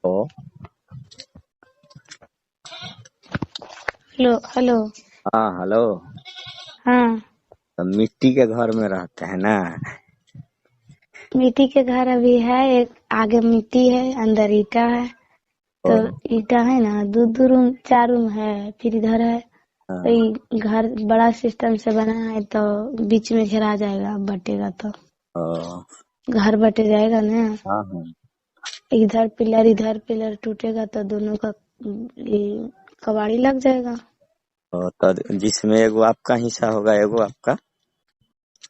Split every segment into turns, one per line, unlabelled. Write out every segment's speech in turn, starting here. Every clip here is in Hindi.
ओ
हेलो हेलो।
हाँ हेलो।
हाँ,
तो मिट्टी के घर में रहते हैं ना?
मिट्टी के घर अभी है। एक आगे मिट्टी है, अंदर ईटा है।
ओ
तो ईटा है ना, दो रूम 4 रूम है। फिर इधर है तो
हाँ
ये घर बड़ा सिस्टम से बना है, तो बीच में घेरा जाएगा, बटेगा तो
ओ
घर बटे जाएगा ना।
हाँ हाँ।
इधर पिलर टूटेगा तो दोनों का ये कबाड़ी लग जाएगा।
तो जिसमें एगो आपका हिस्सा होगा, एगो आपका।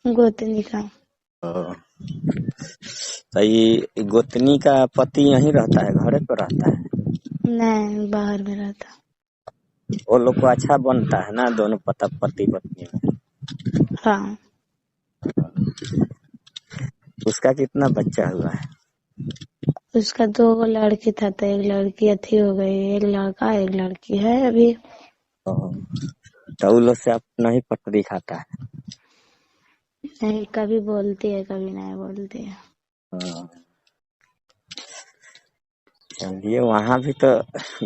गोतनी का।
ओ, तो ये गोतनी का पति यहीं रहता है, घरे पर रहता है?
नहीं, बाहर में रहता।
वो लोग को अच्छा बनता है ना, दोनों पति पत्नी में।
हाँ,
उसका कितना बच्चा हुआ है?
उसका 2 लड़की था, तो एक लड़की अथी हो गई। एक लड़का एक लड़की है अभी।
ओ, तो वो लोग से आप नहीं पटरी खाता है?
नहीं, कभी बोलती है कभी नहीं बोलती है।
हाँ, चलिए वहाँ भी तो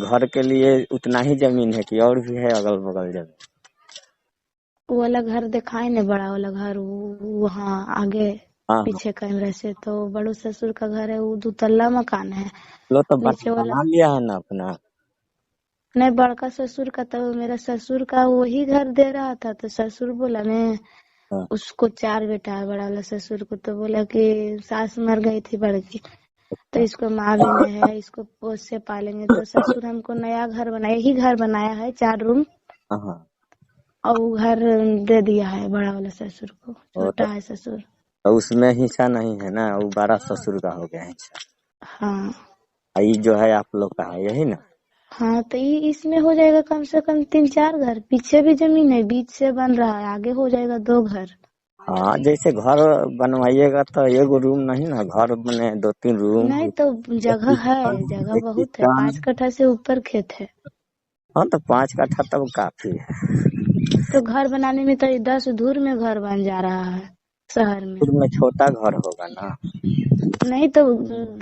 घर के लिए उतना ही जमीन है कि और भी है अगल बगल जमीन?
वो वाला घर दिखाई नहीं, बड़ा वाला घर वहाँ आगे
हाँ हाँ।
पीछे कैमरे से। तो बड़ू ससुर का घर है, वो 2 तल्ला मकान है।
लो तो
नीचे वाला
बना लिया है ना अपना?
नहीं, बड़का ससुर का तो मेरा ससुर का वही घर दे रहा था। तो ससुर बोला मैं,
हाँ
उसको 4 बेटा है बड़ा वाला ससुर को। तो बोला कि सास मर गई थी बड़की, तो इसको माँ भी नहीं है, इसको पोस से पालेंगे। तो ससुर हमको नया घर बनाया, यही घर बनाया है 4 रूम।
हाँ हाँ।
और वो घर दे दिया है बड़ा वाला ससुर को,
वो
छोटा है ससुर।
तो उसमें हिस्सा नहीं है ना, वो बड़ा ससुर का हो गया हिस्सा।
हाँ
ये जो है आप लोग का है, यही ना?
हाँ, तो ये इसमें हो जाएगा कम से कम 3-4 घर। पीछे भी जमीन है, बीच से बन रहा है, आगे हो जाएगा 2 घर।
हाँ, जैसे घर बनवाइएगा तो एगो रूम नहीं ना, घर बने 2-3 रूम।
नहीं तो जगह है, जगह
एक
बहुत है।
किचन।
5 कट्ठा से ऊपर खेत है।
हाँ तो 5 कट्ठा तब काफी है।
तो घर बनाने में तो 10 धूर में घर बन जा रहा है शहर में।
में छोटा घर होगा ना?
नहीं तो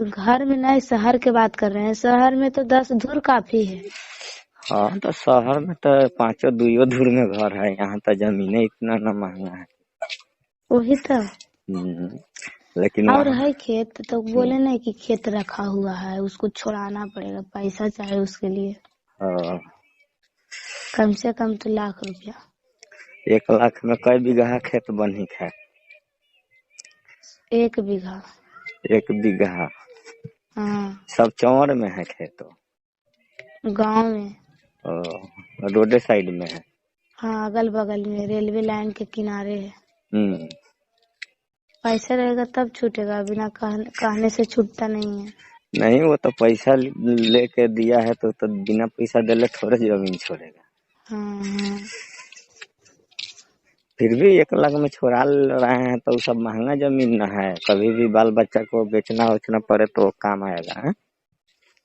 घर में नहीं, शहर के बात कर रहे हैं। शहर में तो 10 धूर काफी है।
हाँ तो शहर में तो 5 2 धूर में घर है, यहाँ तो जमीने इतना ना महंगा है।
वही तो।
लेकिन
और
वहाँ
है खेत, तो बोले नहीं कि खेत रखा हुआ है, उसको छोड़ाना पड़ेगा, पैसा चाहिए उसके लिए। कम से कम तो ₹1,00,000।
1 लाख में कई बीघा खेत बनी है?
1 बीघा।
1 बीघा?
हाँ,
सब चौड़ में है खेत?
गांव में।
रोडे साइड में है?
हाँ, अगल बगल में रेलवे लाइन के किनारे है।
हम्म।
पैसा रहेगा तब छूटेगा, बिना कहने से छूटता नहीं है।
नहीं, वो तो पैसा लेके दिया है तो बिना पैसा देले थोड़े जमीन छोड़ेगा।
हाँ हाँ।
फिर भी 1 लाख में छोड़ा रहे हैं तो सब महंगा जमीन न है, कभी भी बाल बच्चा को बेचना उचना पड़े तो काम आएगा है?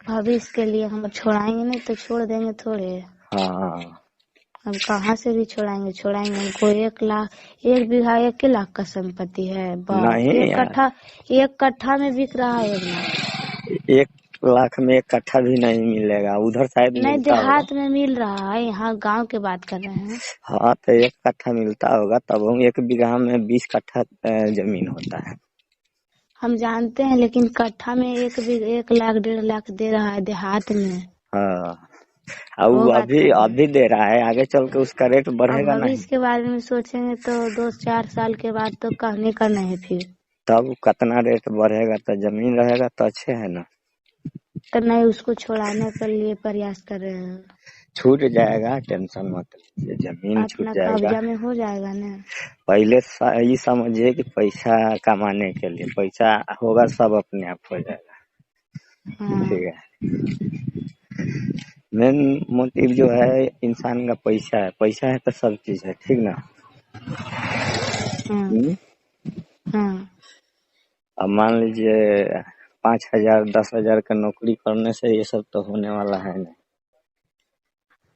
भविष्य के लिए हम छोड़ाएंगे नहीं तो छोड़ देंगे थोड़े।
हाँ।
हम कहाँ से भी छोड़ाएंगे हमको 1 बीघा 1 लाख का संपत्ति है। बाप,
नहीं
एक
यार,
कट्ठा 1 कट्ठा में बिक रहा है 1 लाख।
1 लाख में 1 कट्ठा भी नहीं मिलेगा, उधर शायद
नहीं,
मिलता होगा।
देहात में मिल रहा है, यहाँ गांव के बात कर रहे हैं।
हाँ तो 1 कट्ठा मिलता होगा, तब हम 1 बीघा में 20 कट्ठा जमीन होता है।
हम जानते हैं, लेकिन कट्ठा में 1 लाख 1.5 लाख दे रहा है देहात में।
हाँ, अब
वो बात
अभी
कर रहे हैं।
अभी दे रहा है, आगे चल के उसका रेट
और
बढ़ेगा नहीं?
भविष्य के बारे में सोचेंगे तो 2-4 साल के बाद तो कहने का नहीं फिर।
तब कितना रेट बढ़ेगा, तो जमीन रहेगा तो अच्छे है ना।
तो नहीं, उसको छोड़ाने के लिए प्रयास कर रहे हैं।
छूट जाएगा, टेंशन मत लीजिए, जमीन छूट
अपना
जाएगा।
कब्जा में हो जाएगा ना।
पहले ये समझिए कि पैसा कमाने के लिए पैसा होगा, सब अपने आप हो जाएगा।
हाँ
ठीक है। मेन मोटिव जो है इंसान का पैसा है, पैसा है तो सब चीज है, ठीक ना?
हाँ हाँ।
अब मान लीजिए 5,000 10,000 का नौकरी करने से ये सब तो होने वाला है नहीं।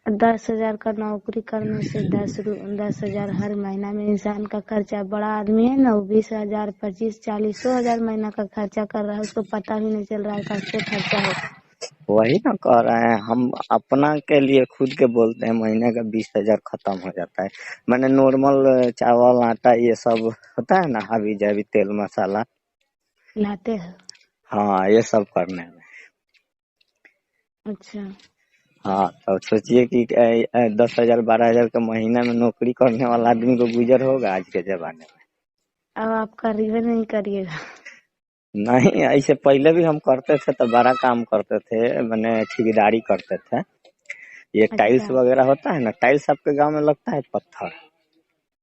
10,000 का नौकरी करने से 10,000 हर महीना में इंसान का खर्चा। बड़ा आदमी है ना, वो 20,000 25 40 100,000 महीना का खर्चा कर रहा है, उसको पता भी नहीं चल रहा है कैसे खर्चा होगा।
वही ना कह रहे हैं हम। अपना के लिए खुद के बोलते हैं महीने का 20,000 खत्म हो जाता है। मैंने नॉर्मल चावल आटा ये सब होता है ना, हावी जावी तेल मसाला,
लाते हैं?
हाँ ये सब करने में।
अच्छा।
हाँ तो सोचिए कि 10,000 12,000 का महीना में नौकरी करने वाला आदमी को गुजर होगा आज के जमाने में।
अब आप करिए नहीं करिएगा?
नहीं, ऐसे पहले भी हम करते थे तो बड़ा काम करते थे, मैंने ठेकेदारी करते थे। ये टाइल्स
अच्छा।
वगैरह होता है ना, टाइल्स आपके गांव में लगता है पत्थर?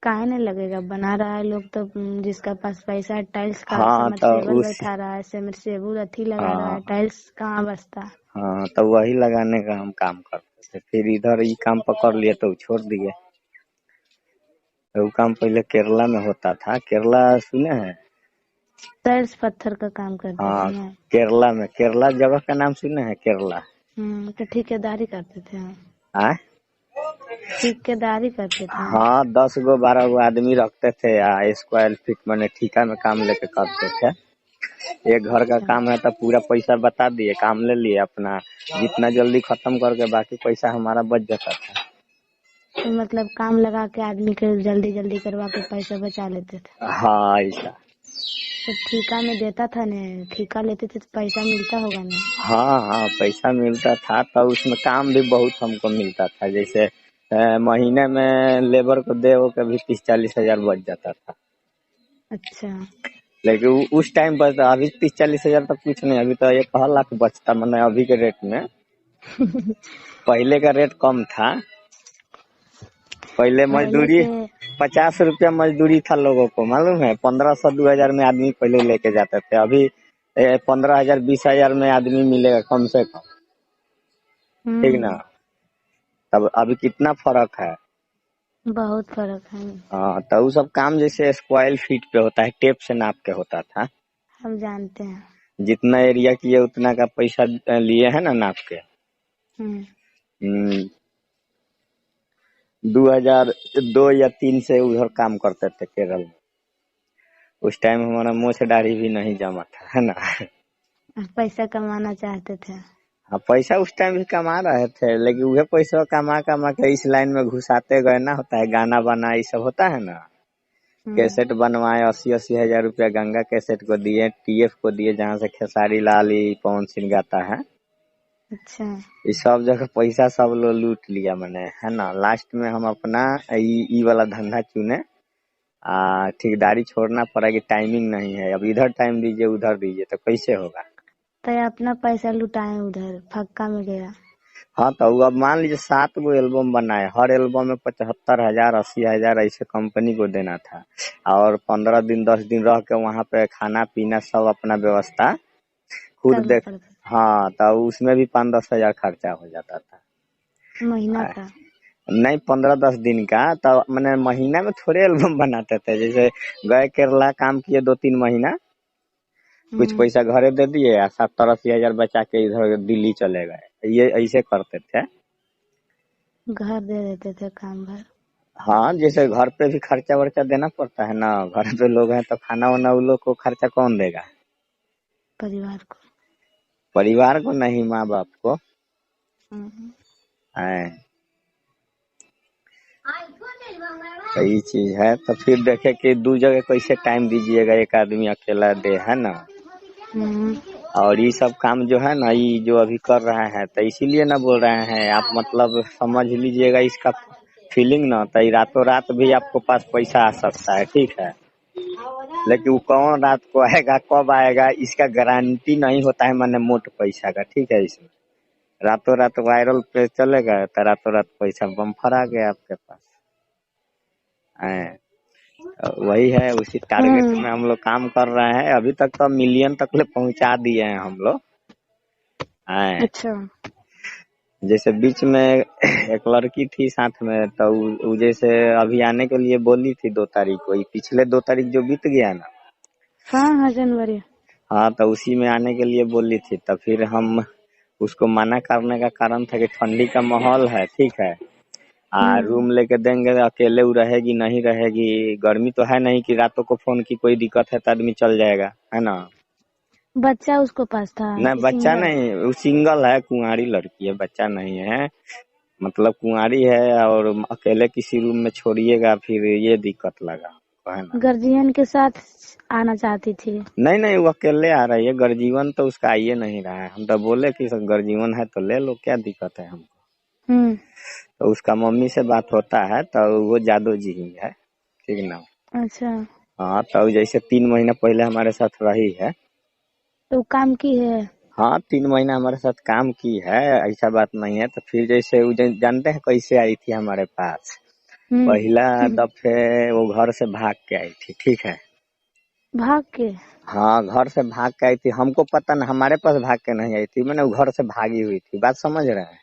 काहे नहीं लगेगा, बना रहा है लोग तो। जिसका पास पैसा है, टाइल्स का
हाँ तो
समरसेबल
उस
बैठा रहा है, समरसेबल अथी लगा रहा है,
हाँ
टाइल्स कहाँ बसता?
हाँ तो वही लगाने का हम काम करते थे। फिर इधर ये काम पकड़ लिए तो छोड़ दिए। तो वो काम पहले केरला में होता था, केरला सुने हैं?
टाइल्स पत्थर का काम करते थे
हाँ
ना?
केरला में, केरला जगह का नाम सुने हैं केरला?
तो ठेकेदारी करते थे हम।
हाँ
ठेकेदारी करते थे हम।
हाँ, 10 गो 12 गो आदमी रखते थे या स्क्वायर फीट मैंने ठेका में काम लेके करते थे। एक घर का
अच्छा।
काम है तो पूरा पैसा बता दिए, काम ले लिए अपना, जितना जल्दी खत्म करके बाकी पैसा हमारा बच जाता था।
तो मतलब काम लगा के आदमी के जल्दी जल्दी करवा के पैसा बचा लेते थे?
हाँ ऐसा।
तो ठेका में देता था ने, ठेका लेते थे तो पैसा मिलता होगा ना?
हाँ हाँ पैसा मिलता था तो उसमें काम भी बहुत हमको मिलता था। जैसे महीने में लेबर को दे वो के भी 30-40 हजार बच जाता था।
अच्छा।
लेकिन उस टाइम पर तो, अभी 30-40 हजार तक कुछ नहीं, अभी तो 1 लाख बचता मैंने अभी के रेट में। पहले का रेट कम था। पहले
पहले
मजदूरी
के।
50 रुपया मजदूरी था लोगों को, मालूम है? 1500-2000 में आदमी पहले लेके जाते थे। अभी 15,000 20,000 में आदमी मिलेगा कम से कम। ठीक ना?
हम्म।
तब अभी कितना फर्क है।
बहुत फर्क है।
हाँ तो वो सब काम जैसे स्क्वायर फीट पे होता है, टेप से नाप के होता था।
हम जानते हैं।
जितना एरिया किए उतना का पैसा लिए है ना नाप के।
हम्म।
2002 या 2003 से उधर काम करते थे केरल में। उस टाइम हमारा मोछ दाढ़ी भी नहीं जमा था, है ना?
पैसा कमाना चाहते थे।
हाँ पैसा उस टाइम भी कमा रहे थे, लेकिन वह पैसा कमा कमा के इस लाइन में घुसाते गए ना। होता है गाना बना ये सब होता है ना,
हम्म।
कैसेट बनवाए 80-80 हजार रुपया गंगा कैसेट को दिए, टीएफ को दिए जहाँ से खेसारी लाल पवन सिंह गाता है।
अच्छा।
इस सब जगह पैसा सब लोग लूट लिया मैंने, है ना? लास्ट में हम अपना ई वाला धंधा चुने। ठेकेदारी छोड़ना पड़ा कि टाइमिंग नहीं है, अब इधर टाइम दीजिए उधर दीजिए तो कैसे होगा।
तो अपना पैसा लुटाए उधर फक्का में गया।
हाँ तो अब मान लीजिए 7 गो एल्बम बनाए, हर एल्बम में 75,000 80,000 ऐसे कंपनी को देना था। और 15 दिन 10 दिन रह के वहाँ पे खाना पीना सब अपना व्यवस्था खुद
करना
देख।
पड़ता?
हाँ तो उसमें भी 5-10 हजार खर्चा हो जाता था।
महीना
आ,
का?
नहीं 15-10 दिन का तो मैंने महीना में थोड़े एल्बम बनाते थे। जैसे गए केरला काम किए 2-3 महीना, कुछ
हम्म।
पैसा घरे दे दिए और 70-80 हजार बचा के इधर दिल्ली चले गए, ये ऐसे करते थे।
घर दे देते थे काम भर?
हाँ जैसे घर पे भी खर्चा वर्चा देना पड़ता है ना, घर पे लोग हैं तो खाना वाना उन लोग को खर्चा कौन देगा?
परिवार को।
परिवार को नहीं, माँ बाप को।
हम्म।
है तो ये चीज है। तो फिर देखे कि दो जगह कैसे टाइम दीजिएगा, एक आदमी अकेला दे, है ना?
हम्म।
और ये सब काम जो है ना, ये जो अभी कर रहे हैं तो इसीलिए ना बोल रहे हैं आप, मतलब समझ लीजिएगा इसका फीलिंग ना, तो ये रातों रात भी आपको पास पैसा आ सकता है, ठीक है? लेकिन वो कौन रात को आएगा कब आएगा इसका गारंटी नहीं होता है, मैंने मोट पैसा का, ठीक है? इसमें रातों रात वायरल पे चलेगा तो रातों रात पैसा बम्फर आ गया आपके पास। है वही है, उसी टारगेट
हम्म।
में हम लोग काम कर रहे हैं। अभी तक तो मिलियन तक ले पहुंचा दिए हैं हम लोग। है
अच्छा।
जैसे बीच में एक लड़की थी साथ में, तो उ जैसे अभी आने के लिए बोली थी 2 तारीख को, ये पिछले 2 तारीख जो बीत गया ना।
हाँ हाँ, जनवरी।
हाँ तो उसी में आने के लिए बोली थी, तो फिर हम उसको मना करने का कारण था कि ठंडी का माहौल है, ठीक है?
हम्म।
रूम लेके देंगे तो अकेले वो रहेगी नहीं रहेगी, गर्मी तो है नहीं कि रातों को फोन की कोई दिक्कत है तो आदमी चल जाएगा, है ना?
बच्चा उसको पास था
न
कि
बच्चा
सिंगल?
नहीं, वो सिंगल है, कुंवारी लड़की है, बच्चा नहीं है। मतलब कुंवारी है और अकेले किसी रूम में छोड़िएगा फिर ये दिक्कत लगा है ना।
गार्जियन के साथ आना चाहती थी?
नहीं नहीं, वो अकेले आ रही है, गर्जीवन तो उसका आइए नहीं रहा है। हम तो बोले कि गर्जीवन है तो ले लो, क्या दिक्कत है हमको।
हम्म।
तो उसका मम्मी से बात होता है तो वो जादव जी ही है, ठीक ना।
अच्छा,
हाँ, तो जैसे 3 महीना पहले हमारे साथ रही है।
तो काम की है?
हाँ, 3 महीना हमारे साथ काम की है, ऐसा बात नहीं है। तो फिर जैसे वो जानते हैं कैसे आई थी हमारे पास।
हम्म।
पहला दफे वो घर से भाग के आई थी, ठीक है।
भाग के?
हाँ, घर से भाग के आई थी, हमको पता न, हमारे पास भाग के नहीं आई थी, मैंने वो घर से भागी हुई थी, बात समझ रहे हैं।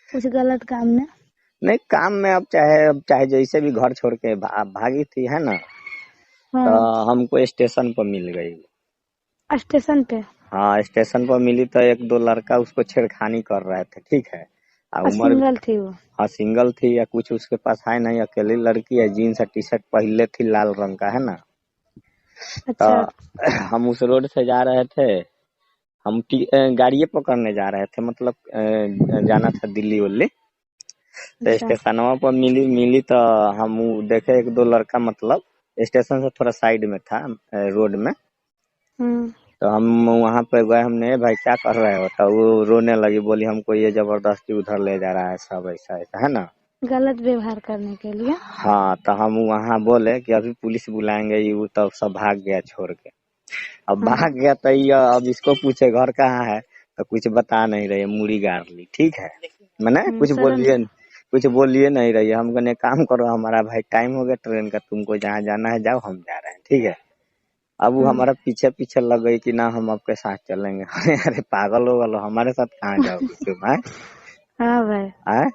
कुछ गलत काम में?
नहीं, काम में अब चाहे जैसे भी घर छोड़ के भागी थी, है ना। तो
हाँ।
हमको स्टेशन पर मिल गई।
स्टेशन पे?
हाँ, स्टेशन पर मिली तो एक दो लड़का उसको छेड़खानी कर रहे थे, ठीक है। उम्र,
सिंगल थी वो?
हाँ सिंगल थी, या कुछ उसके पास है नहीं, अकेली लड़की है, जीन्स और टी शर्ट पहले थी लाल रंग का, है ना। तो
अच्छा।
हम उस रोड से जा रहे थे, हम गाड़िए पकड़ने जा रहे थे, मतलब जाना था दिल्ली उल्ली। तो
अच्छा।
स्टेशनवा पर मिली तो हम देखे एक दो लड़का, मतलब स्टेशन से थोड़ा साइड में था, रोड में।
हम्म।
तो हम वहां पे गए, हमने भाई क्या कर रहे हो, तो वो रोने लगी, बोली हमको ये जबरदस्ती उधर ले जा रहा है सब, ऐसा ऐसा, है ना।
गलत व्यवहार करने के लिए?
हाँ, तो हम वहाँ बोले कि अभी पुलिस बुलाएंगे, ये तब सब भाग गया छोड़ के। अब
हाँ।
भाग गया तो ये अब इसको पूछे घर कहाँ है, तो कुछ बता नहीं रही, मुड़ी गाड़ ली, ठीक है। मैंने
शर्म।
कुछ बोलिए नहीं रही है। हम कहने काम करो, हमारा भाई टाइम हो गया ट्रेन का, तुमको जहाँ जाना है जाओ, हम जा रहे हैं, ठीक है। अब वो
हम्म।
हमारा पीछे पीछे लग गई कि ना हम आपके साथ चलेंगे। अरे पागल हो गलो, हमारे साथ कहाँ जाओगी तुम, है?
हाँ भाई।
आए?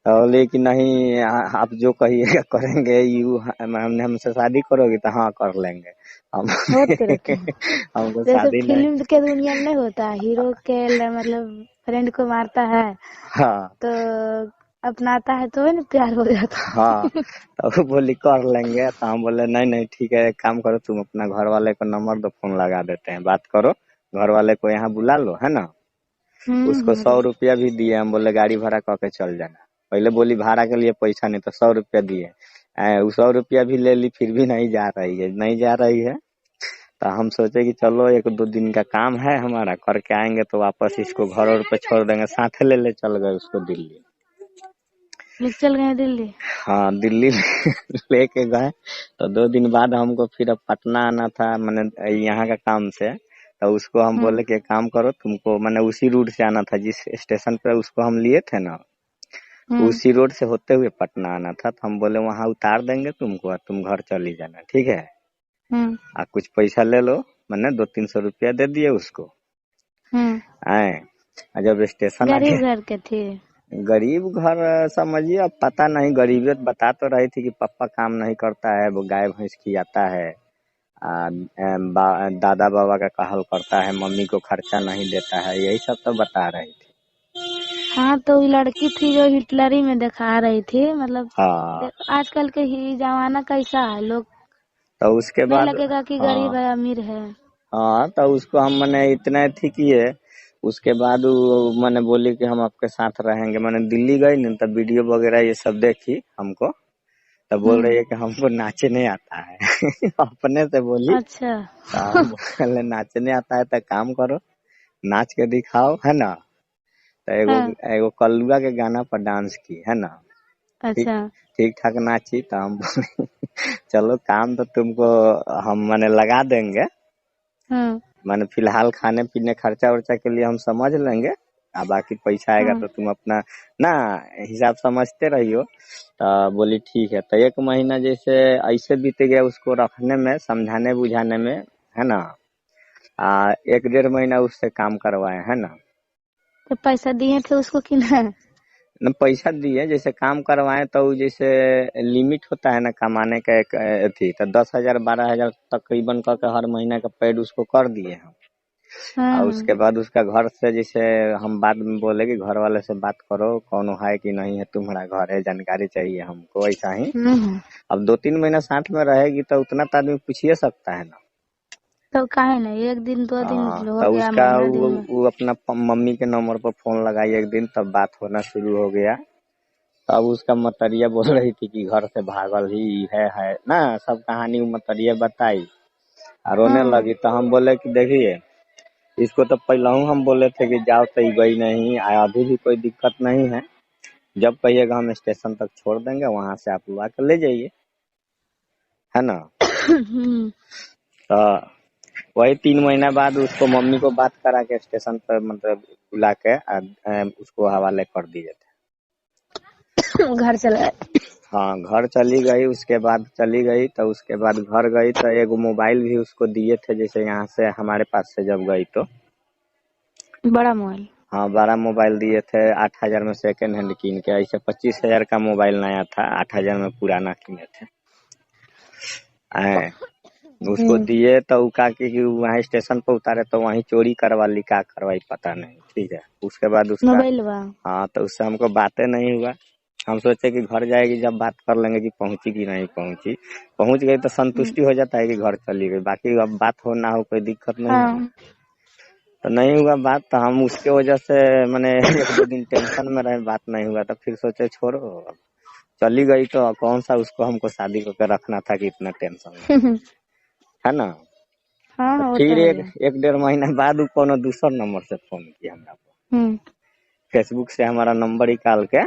तो बोले कि नहीं, आप जो कहिएगा करेंगे, यू हमने हमसे शादी करोगी, तो हाँ कर लेंगे हम।
हो तेरे के?
हमको
जैसे
शादी नहीं।
फिल्म के दुनिया में नहीं होता, हीरो के मतलब फ्रेंड को मारता है
हाँ
तो अपनाता है तो है ना, प्यार हो जाता
हाँ, तो वो बोली कर लेंगे, तो हम बोले नहीं नहीं ठीक है, एक काम करो, तुम अपना घर वाले को नंबर दो, फोन लगा देते हैं, बात करो, घर वाले को यहाँ बुला लो, है ना।
है।
उसको 100 रुपया भी दिए, हम बोले गाड़ी भाड़ा करके चल जाना। पहले बोली भाड़ा के लिए पैसा नहीं, तो 100 रुपया दिए। वो 100 रुपया भी ले ली, फिर भी नहीं जा रही है, नहीं जा रही है। तो हम सोचे कि चलो एक दो दिन का काम है हमारा, करके आएंगे तो वापस इसको घर और पे छोड़ देंगे, साथ ले ले चल गए उसको दिल्ली।
लोग चल गए दिल्ली?
हाँ, दिल्ली लेके गए। तो 2 दिन बाद हमको फिर अब पटना आना था, मैंने यहाँ का काम से। तो उसको हम
हम्म।
बोले कि एक काम करो, तुमको मैंने उसी रूट से आना था, जिस स्टेशन पे उसको हम लिए थे ना,
हम्म।
उसी रोड से होते हुए पटना आना था। तो हम बोले वहां उतार देंगे तुमको, और तुम घर चली जाना, ठीक है।
हम्म।
कुछ पैसा ले लो, मैंने 200-300 रुपया दे दिए उसको।
हम्म।
आए, और जब स्टेशन आके,
गरीब घर के थे?
गरीब घर समझिए, अब पता नहीं, गरीबियत बता तो रही थी कि पापा काम नहीं करता है, वो गाय भैंस खिलाता है, दादा बाबा का कहल करता है, मम्मी को खर्चा नहीं देता है, यही सब तो बता रही थी।
हाँ, तो वो लड़की थी जो हिटलरी में दिखा रही थी, मतलब
हाँ,
आजकल के ही जमाना कैसा है, लोग
तो उसके
नहीं
बाद,
लगेगा कि गरीब
हाँ
है अमीर है।
हाँ, तो उसको हम मैंने इतना थी किए। उसके बाद वो मैंने बोली कि हम आपके साथ रहेंगे, मैंने दिल्ली गई ना, तब वीडियो वगैरह ये सब देखी हमको। तब बोल रही
हम्म।
है कि हमको नाचने आता है। अपने से बोली।
अच्छा।
तो हम बोले नाचने आता है तो काम करो, नाच के दिखाओ, है ना। तो एगो
हाँ।
एगो कल्लुआ के गाना पर डांस की, है ना। ठीक
अच्छा।
ठीक ठाक नाची, तो हम बोले चलो काम तो तुमको हम मैंने लगा देंगे,
हम्म।
माने फिलहाल खाने पीने खर्चा वर्चा के लिए हम समझ लेंगे, बाकी पैसा आएगा
हम्म।
तो तुम अपना ना हिसाब समझते रहियो। तो बोली ठीक है। तो 1 महीना जैसे ऐसे बीत गया उसको रखने में, समझाने बुझाने में, है ना। 1 डेढ़ महीना उससे काम करवाए, है ना।
तो पैसा दिए थे उसको कि नहीं?
न पैसा दिए, जैसे काम करवाए तो जैसे लिमिट होता है ना कमाने का, एक थी तो 10,000 12,000 तकरीबन करके हर महीना का पेड उसको कर दिए हम। और
हाँ।
उसके बाद उसका घर से जैसे हम बाद में बोले कि घर वाले से बात करो, कौन है कि नहीं है तुम्हारा घर है, जानकारी चाहिए हमको, ऐसा ही।
हम्म।
अब 2-3 महीना साथ में रहेगी तो उतना तो आदमी पूछ ही सकता है ना।
तो काहे नहीं, एक दिन दो दिन
हाँ,
हो
तो
गया,
उसका
महीना दिन में।
वो अपना मम्मी के नंबर पर फोन लगाई एक दिन, तब बात होना शुरू हो गया। तब उसका मतरिया बोल रही थी कि घर से भागल ही है ना, सब कहानी मतरिया बताई और रोने
हाँ
लगी। तो हम बोले कि देखिए, इसको तो पहले हम बोले थे कि जाओ, तो गई नहीं, अभी भी कोई दिक्कत नहीं है, जब कहिएगा हम स्टेशन तक छोड़ देंगे, वहां से आप ला कर ले जाइए, है ना। तो वही 3 महीना बाद उसको मम्मी को बात करा के स्टेशन पर मतलब बुला के उसको हवाले कर दिए थे।
घर चला।
हाँ, घर चली गई, उसके बाद चली गई, तो उसके बाद घर गई तो एगो मोबाइल भी उसको दिए थे, जैसे यहाँ से हमारे पास से जब गई तो।
बड़ा मोबाइल।
हाँ, बड़ा मोबाइल दिए थे, 8,000 में सेकेंड हैंड कीन के। ऐसे 25,000 का मोबाइल नया था, 8,000 में पुराना किने थे। उसको दिए तो उ का कि वहाँ स्टेशन पर उतारे तो वहीं चोरी करवा ली, का करवाई पता नहीं, ठीक है। उसके बाद उसका,
मोबाइल बा।
हाँ, तो उससे हमको बातें नहीं हुआ। हम सोचे कि घर जाएगी जब बात कर लेंगे कि पहुंची कि नहीं पहुंची। पहुंच गई तो संतुष्टि हो जाता है कि घर चली गई, बाकी अब बात हो ना हो कोई दिक्कत नहीं है ना।
हाँ
तो नहीं हुआ बात, तो हम उसके वजह से मैंने 1-2 दिन टेंशन में रहे, बात नहीं हुआ। तो फिर सोचे छोड़ो, अब चली गई तो कौन सा उसको हमको शादी करके रखना था कि इतना टेंशन ले, है ना।
हाँ
तो
वो तो
फिर
है
एक
ही।
1-1.5 महीना बाद वो कोनो दूसर नंबर से फोन किया हमरा को,
हम्म
फेसबुक से हमारा नंबर निकाल के।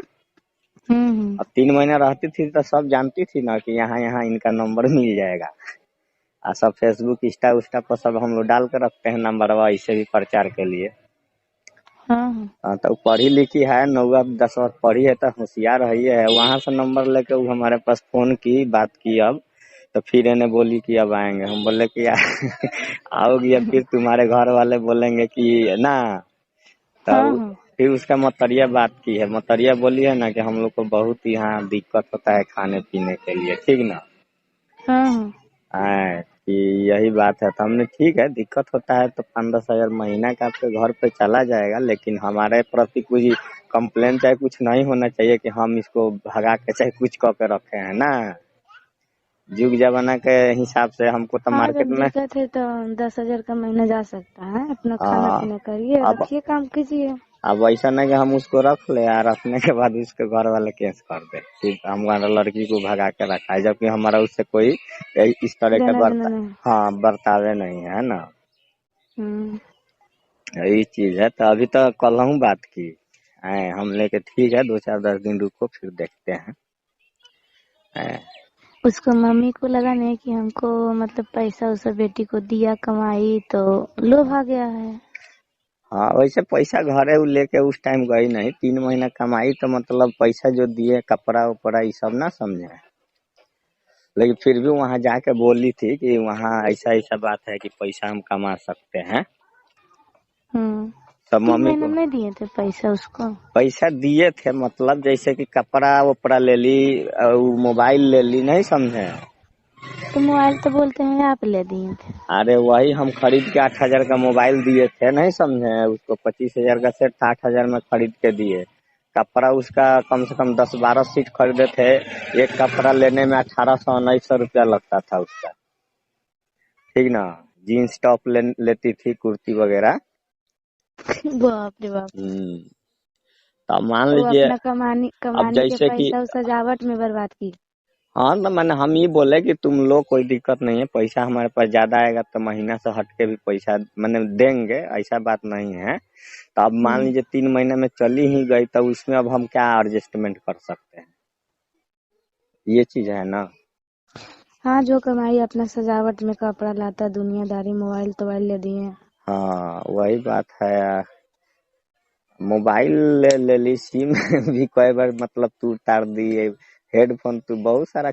हम्म।
अब 3 महीना रहती थी तो सब जानती थी ना कि यहाँ यहाँ इनका नंबर मिल जाएगा। सब फेसबुक इंस्टा उस्टा पर सब हम लोग डाल के रखते हैं नंबरवा, इसे भी प्रचार के लिए।
हाँ
तो पढ़ी लिखी है, 9वीं 10वीं पढ़ी है, तो होशियार है। वहां से नंबर लेके वो हमारे पास फोन की, बात की। अब तो फिर इन्हें बोली कि अब आएंगे। हम बोले कि यार आओगी, अब फिर तुम्हारे घर वाले बोलेंगे कि ना।
हाँ
तब
हाँ
फिर उसका मतरिया बात की है, मतरिया बोली है ना कि हम लोग को बहुत यहाँ दिक्कत होता है खाने पीने के लिए, ठीक ना।
हाँ हाँ।
कि यही बात है। तो हमने ठीक है, दिक्कत होता है तो 5-10 हजार महीना का आपके घर पे चला जाएगा, लेकिन हमारे प्रति कुछ कंप्लेन चाहे कुछ नहीं होना चाहिए कि हम इसको भगा के चाहे कुछ कह के रखे हैं ना। युग जमाना के हिसाब से हमको तो
हाँ
मार्केट
जब
में,
दिक्कत है तो 10,000 का महीना जा सकता है, अपना खाना
आ,
पीना करिए,
अब
रखिए, काम कीजिए।
अब ऐसा नहीं कि हम उसको रख ले और रखने के बाद उसके घर वाले केस कर दे कि हमारा लड़की को भगा के रखा है, जबकि हमारा उससे कोई इस तरह का
लेना देना नहीं।
हाँ बर्तावे नहीं है ना।
हम्म।
यही चीज है। तो अभी तो कल हूँ बात की है, हम लेके ठीक है, 2-4-10 दिन रुको फिर देखते हैं। हैं।
उसको मम्मी को लगा नहीं कि हमको मतलब पैसा उसा बेटी को दिया कमाई, तो लोभ आ गया है।
हाँ, वैसे पैसा घरे उ लेके उस टाइम गई नहीं, 3 महीना कमाई तो मतलब पैसा जो दिए कपड़ा उपड़ा ये सब ना समझे। लेकिन फिर भी वहां जाके बोली थी कि वहाँ ऐसा ऐसा बात है कि पैसा हम कमा सकते हैं। सब
तीन
मम्मी
महीने
को
में नहीं दिए थे पैसा उसको?
पैसा दिए थे, मतलब जैसे कि कपड़ा उपड़ा ले ली, मोबाइल ले ली, नहीं समझे।
तो मोबाइल तो बोलते हैं आप ले दिए थे।
अरे वही हम खरीद के 8,000 का मोबाइल दिए थे, नहीं समझे। उसको 25,000 का सेट था, 8,000 में खरीद के दिए। कपड़ा उसका कम से कम 10-12 सीट खरीदे थे। एक कपड़ा लेने में 1800-1900 रुपया लगता था उसका, ठीक ना। जीन्स टॉप लेती थी, कुर्ती वगैरह।
बाप रे बाप।
तो मान
वो
लीजिए,
अपना कमानी
अब
कमानी के
जैसे कि,
पैसा उस सजावट में बर्बाद की।
हाँ तो मैंने हम ये बोले कि तुम लोग कोई दिक्कत नहीं है, पैसा हमारे पास ज्यादा आएगा तो महीना से हट के भी पैसा मैंने देंगे, ऐसा बात नहीं है। तो अब मान
हम्म।
लीजिए 3 महीने में चली ही गई, तो उसमें अब हम क्या एडजस्टमेंट कर सकते हैं, ये चीज है ना।
हाँ जो कमाई अपना सजावट में कपड़ा लाता, दुनियादारी, मोबाइल तोबाइल ले दिए।
हाँ वही बात है यार। मोबाइल ले ली, सिम भी कई बार मतलब तू तार दिए, हेडफोन तू बहुत सारा